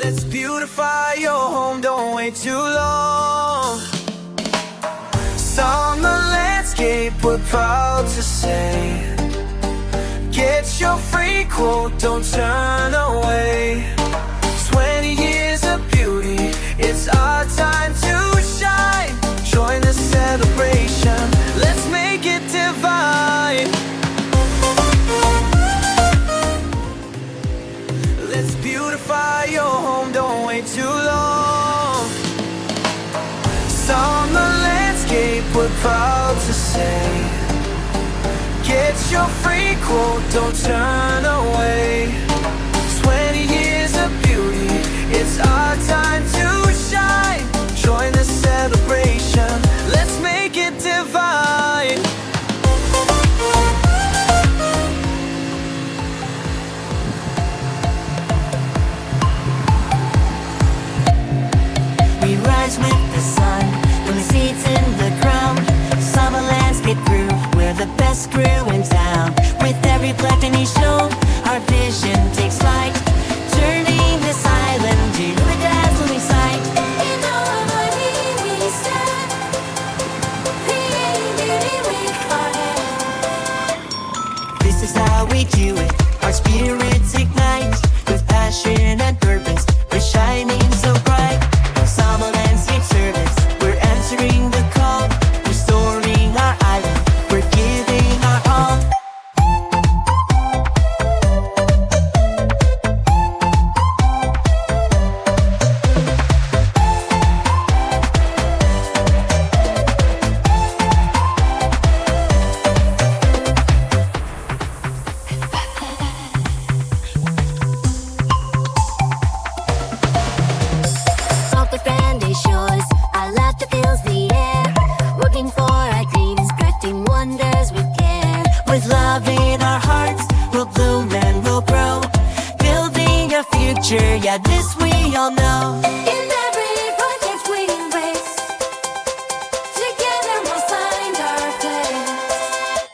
Let's beautify your home, don't wait too long. Summer landscape, we're proud to say. Get your free quote, don't turn away. 20 years of beauty, it's our time to shine. Join the celebration, let's make it divine. Let's beautify your home, don't wait too long. Summer landscape, we're proud to say. Get your free quote, don't turn away. 20 years of beauty, it's our time to shine. Join the celebration, let's make it divine. We rise with the sun, from the seeds in the ground. Summer landscape grew, we're the best crew in town. With every plant and each snow, our vision takes flight, turning this island to a dazzling sight. In all of our need we stand, creating beauty with our hand. This is how we do it, our spirits ignite. With passion and purpose, we're shining so bright. Summer landscape service, we're answering the call. Restoring our island, we're giving our all. Boca Grande shores, our laughter fills the air. Working for our dreams, crafting wonders with care. With love in our hearts, we'll bloom and we'll grow. Building a future, yeah, this we all know. In every project we embrace, together we'll find our place.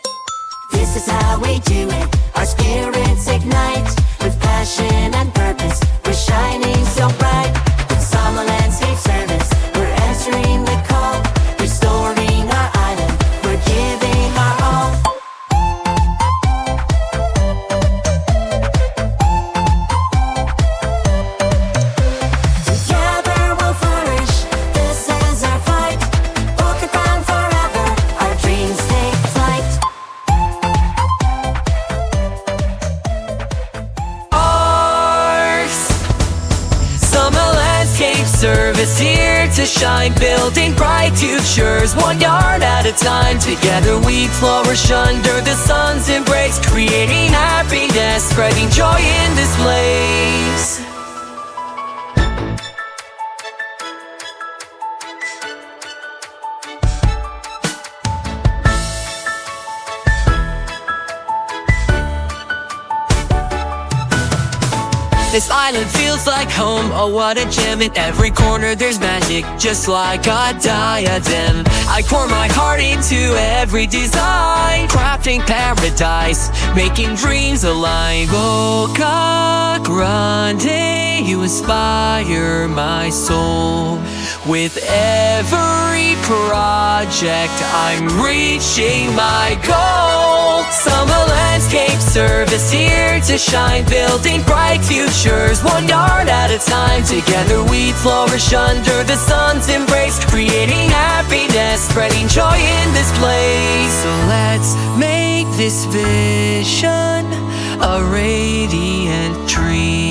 This is how we do it, our spirits ignite. With passion and purpose, we're shining so bright. Summer landscape service, we're answering the call. Restoring our island, we're giving our all. Together we'll flourish, this is our fight. Boca Grande forever, our dreams take flight. Ours. Summer landscape service here to shine, building bright futures, 1 yard at a time. Together we flourish under the sun's embrace, creating happiness, spreading joy in this place. This island feels like home, oh what a gem. In every corner there's magic, just like a diadem. I pour my heart into every design, crafting paradise, making dreams align. Boca Grande, you inspire my soul. With every project I'm reaching my goal. Summer landscape service here to shine, building bright futures, 1 yard at a time. Together we flourish under the sun's embrace, creating happiness, spreading joy in this place. So let's make this vision a radiant dream.